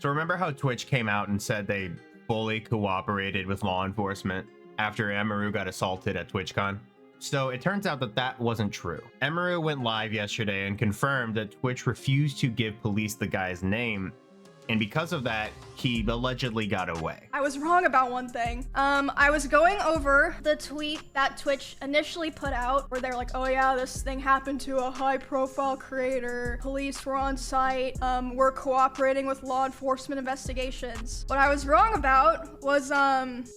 So remember how Twitch came out and said they fully cooperated with law enforcement after Emiru got assaulted at TwitchCon? So it turns out that that wasn't true. Emiru went live yesterday and confirmed that Twitch refused to give police the guy's name, and because of that, he allegedly got away. I was wrong about one thing. I was going over the tweet that Twitch initially put out where they're like, oh yeah, this thing happened to a high profile creator. Police were on site. We're cooperating with law enforcement investigations. What I was wrong about was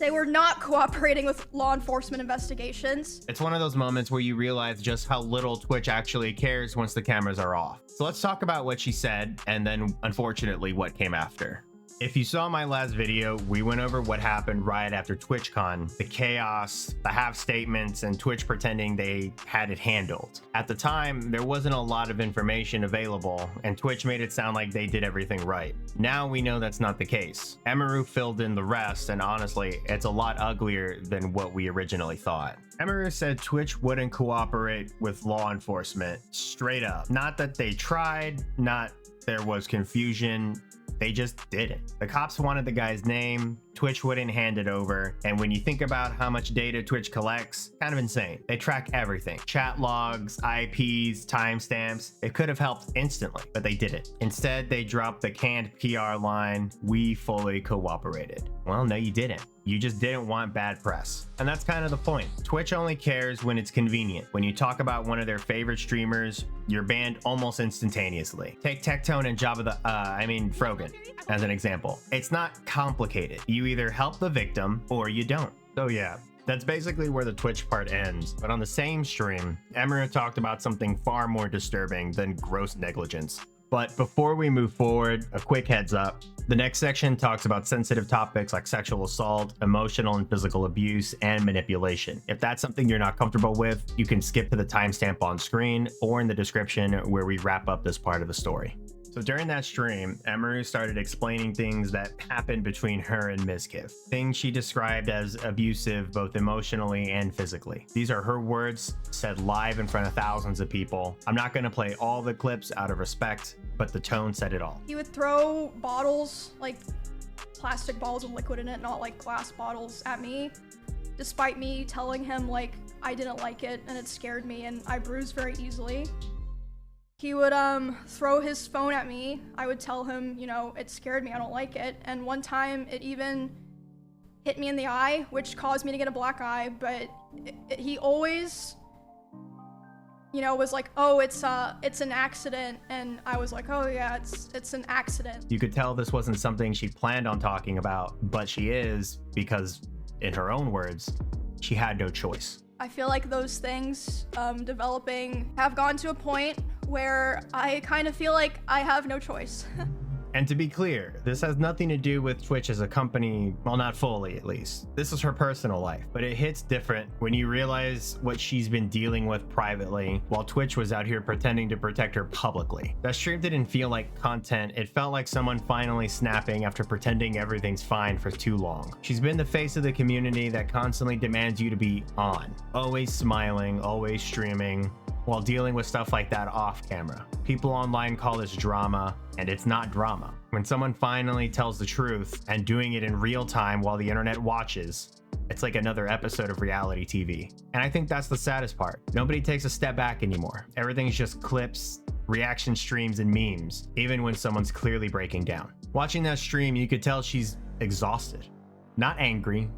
they were not cooperating with law enforcement investigations. It's one of those moments where you realize just how little Twitch actually cares once the cameras are off. So let's talk about what she said and then unfortunately what came after. If you saw my last video, we went over what happened right after TwitchCon, the chaos, the half statements, and Twitch pretending they had it handled. At the time, there wasn't a lot of information available, and Twitch made it sound like they did everything right. Now we know that's not the case. Emiru filled in the rest, and honestly, it's a lot uglier than what we originally thought. Emiru said Twitch wouldn't cooperate with law enforcement, straight up. Not that they tried, not there was confusion, they just didn't. The cops wanted the guy's name, Twitch wouldn't hand it over, and when you think about how much data Twitch collects, kind of insane. They track everything. Chat logs, IPs, timestamps. It could have helped instantly, but they didn't. Instead, they dropped the canned PR line, "We fully cooperated." Well, no, you didn't. You just didn't want bad press. And that's kind of the point. Twitch only cares when it's convenient. When you talk about one of their favorite streamers, you're banned almost instantaneously. Take Tectone and Frogan as an example. It's not complicated. You either help the victim or you don't. So yeah, that's basically where the Twitch part ends. But on the same stream, Emiru talked about something far more disturbing than gross negligence. But before we move forward, a quick heads up. The next section talks about sensitive topics like sexual assault, emotional and physical abuse, and manipulation. If that's something you're not comfortable with, you can skip to the timestamp on screen or in the description where we wrap up this part of the story. So during that stream, Emiru started explaining things that happened between her and Mizkif. Things she described as abusive both emotionally and physically. These are her words, said live in front of thousands of people. I'm not gonna play all the clips out of respect, but the tone said it all. He would throw bottles, like plastic bottles with liquid in it, not like glass bottles, at me, despite me telling him like I didn't like it and it scared me and I bruised very easily. He would throw his phone at me. I would tell him, you know, it scared me, I don't like it. And one time it even hit me in the eye, which caused me to get a black eye, but he always, you know, was like, oh, it's an accident. And I was like, oh yeah, it's an accident. You could tell this wasn't something she planned on talking about, but she is, because in her own words, she had no choice. I feel like those things developing have gone to a point where I kind of feel like I have no choice. And to be clear, this has nothing to do with Twitch as a company, well, not fully at least. This is her personal life, but it hits different when you realize what she's been dealing with privately while Twitch was out here pretending to protect her publicly. That stream didn't feel like content, it felt like someone finally snapping after pretending everything's fine for too long. She's been the face of the community that constantly demands you to be on, always smiling, always streaming, while dealing with stuff like that off camera. People online call this drama, and it's not drama. When someone finally tells the truth and doing it in real time while the internet watches, it's like another episode of reality TV. And I think that's the saddest part. Nobody takes a step back anymore. Everything's just clips, reaction streams, and memes, even when someone's clearly breaking down. Watching that stream, you could tell she's exhausted. Not angry,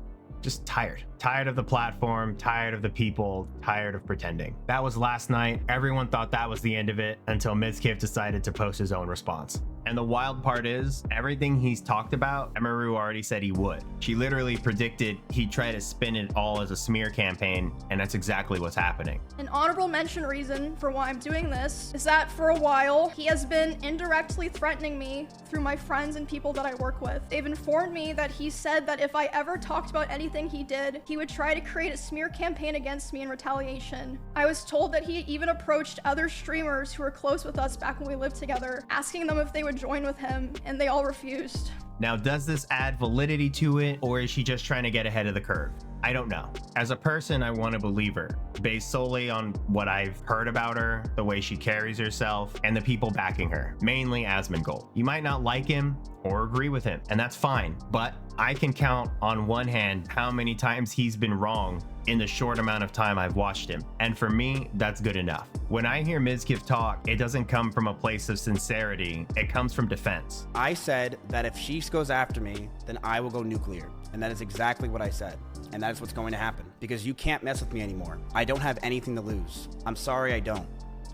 just tired. Tired of the platform, tired of the people, tired of pretending. That was last night. Everyone thought that was the end of it until Mizkif decided to post his own response. And the wild part is, everything he's talked about, Emiru already said he would. She literally predicted he'd try to spin it all as a smear campaign, and that's exactly what's happening. An honorable mention reason for why I'm doing this is that for a while, he has been indirectly threatening me through my friends and people that I work with. They've informed me that he said that if I ever talked about anything he did, he would try to create a smear campaign against me in retaliation. I was told that he even approached other streamers who were close with us back when we lived together, asking them if they would join with him, and they all refused. Now, does this add validity to it, or is she just trying to get ahead of the curve? I don't know. As a person, I want to believe her based solely on what I've heard about her, the way she carries herself, and the people backing her, mainly Asmongold. You might not like him or agree with him, and that's fine, but I can count on one hand how many times he's been wrong in the short amount of time I've watched him. And for me, that's good enough. When I hear Mizkif talk, it doesn't come from a place of sincerity, it comes from defense. I said that if she goes after me, then I will go nuclear. And that is exactly what I said. And that is what's going to happen. Because you can't mess with me anymore. I don't have anything to lose. I'm sorry I don't.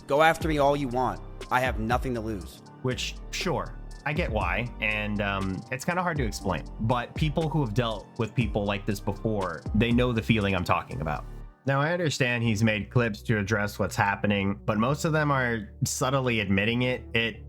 Go after me all you want. I have nothing to lose. Which, sure, I get why, and it's kind of hard to explain. But people who have dealt with people like this before, they know the feeling I'm talking about. Now, I understand he's made clips to address what's happening, but most of them are subtly admitting it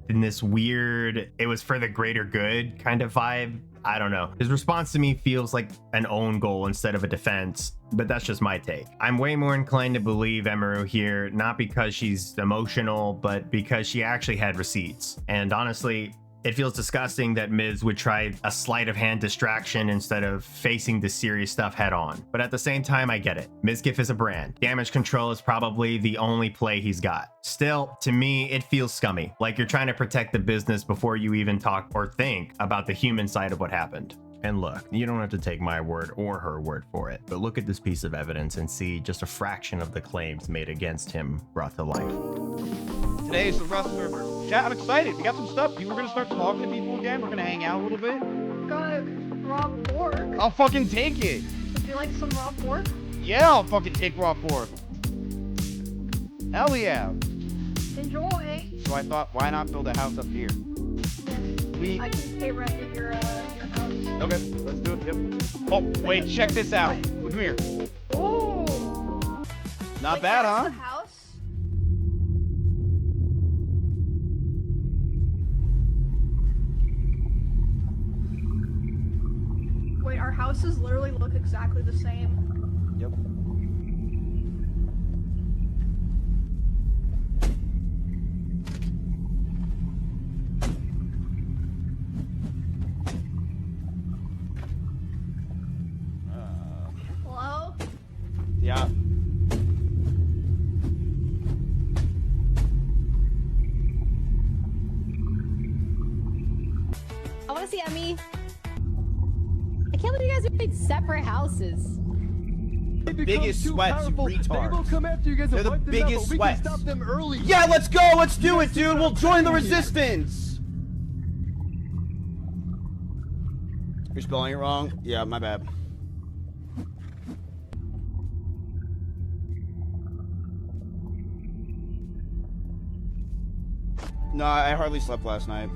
in this weird, it was for the greater good kind of vibe. I don't know. His response to me feels like an own goal instead of a defense, but that's just my take. I'm way more inclined to believe Emiru here, not because she's emotional, but because she actually had receipts. And honestly, it feels disgusting that Miz would try a sleight of hand distraction instead of facing the serious stuff head on. But at the same time, I get it. Mizkif is a brand. Damage control is probably the only play he's got. Still, to me, it feels scummy. Like you're trying to protect the business before you even talk or think about the human side of what happened. And look, you don't have to take my word or her word for it, but look at this piece of evidence and see just a fraction of the claims made against him brought to life. Today is the Rust server. Chat, I'm excited. We got some stuff. We're gonna start talking to people again. We're gonna hang out a little bit. Got raw pork. I'll fucking take it. Would you like some raw pork? Yeah, I'll fucking take raw pork. Hell yeah. Enjoy. So I thought, why not build a house up here? I can pay rent at your house. Okay, let's do it. Yep. Oh, wait, check this out. Come here. Ooh. Not Wait, bad, that's huh? the house? Wait, our houses literally look exactly the same. Yep. Hello? Yeah. I want to see Emmy. I can't believe you guys made separate houses. Biggest sweats, you retard. They will come after you guys. They're the wipe them biggest out, but we sweats. can stop them early. Yeah, let's go. Let's do it, dude. We'll join the resistance. You're spelling it wrong. Yeah, my bad. No, I hardly slept last night.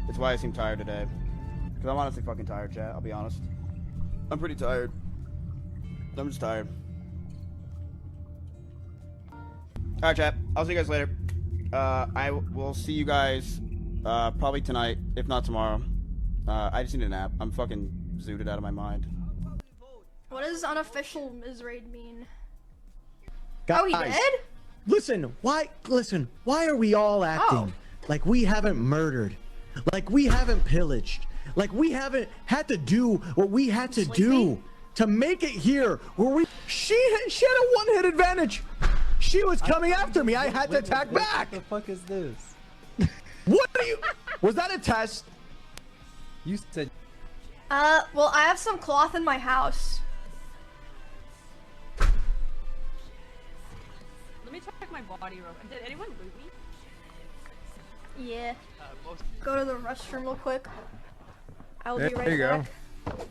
That's why I seem tired today. Because I'm honestly fucking tired, chat. I'll be honest. I'm pretty tired. I'm just tired. Alright, chat. I'll see you guys later. I will see you guys probably tonight, if not tomorrow. I just need a nap. I'm fucking zooted out of my mind. What does unofficial Mizraid mean? Guys, Oh, he did? Listen, why are we all acting like we haven't murdered, like we haven't pillaged, like we haven't had to do what we had to do to make it here where we she had a one-hit advantage. She was coming after me. I had to attack back. What the fuck is this? What are you? Was that a test? You said. Well, I have some cloth in my house. Let me check my body real quick. Did anyone loot me? Yeah. Go to the restroom real quick. I'll be right There you go. back.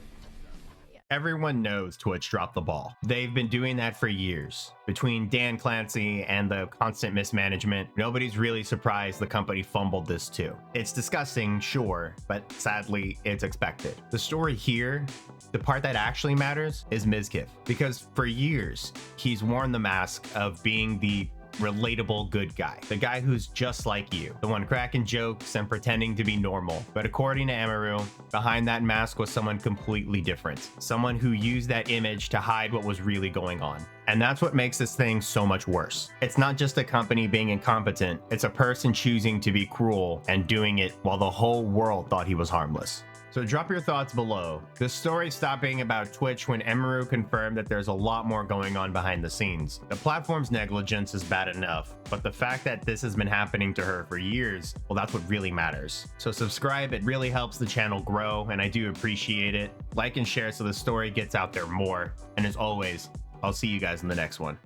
Everyone knows Twitch dropped the ball. They've been doing that for years. Between Dan Clancy and the constant mismanagement, nobody's really surprised the company fumbled this too. It's disgusting, sure, but sadly, it's expected. The story here, the part that actually matters, is Mizkif. Because for years, he's worn the mask of being the relatable good guy, the guy who's just like you, the one cracking jokes and pretending to be normal. But according to Emiru, behind that mask was someone completely different, someone who used that image to hide what was really going on. And that's what makes this thing so much worse. It's not just a company being incompetent, it's a person choosing to be cruel and doing it while the whole world thought he was harmless. So drop your thoughts below. This story stopped being about Twitch when Emiru confirmed that there's a lot more going on behind the scenes. The platform's negligence is bad enough, but the fact that this has been happening to her for years, well, that's what really matters. So subscribe, it really helps the channel grow, and I do appreciate it. Like and share so the story gets out there more. And as always, I'll see you guys in the next one.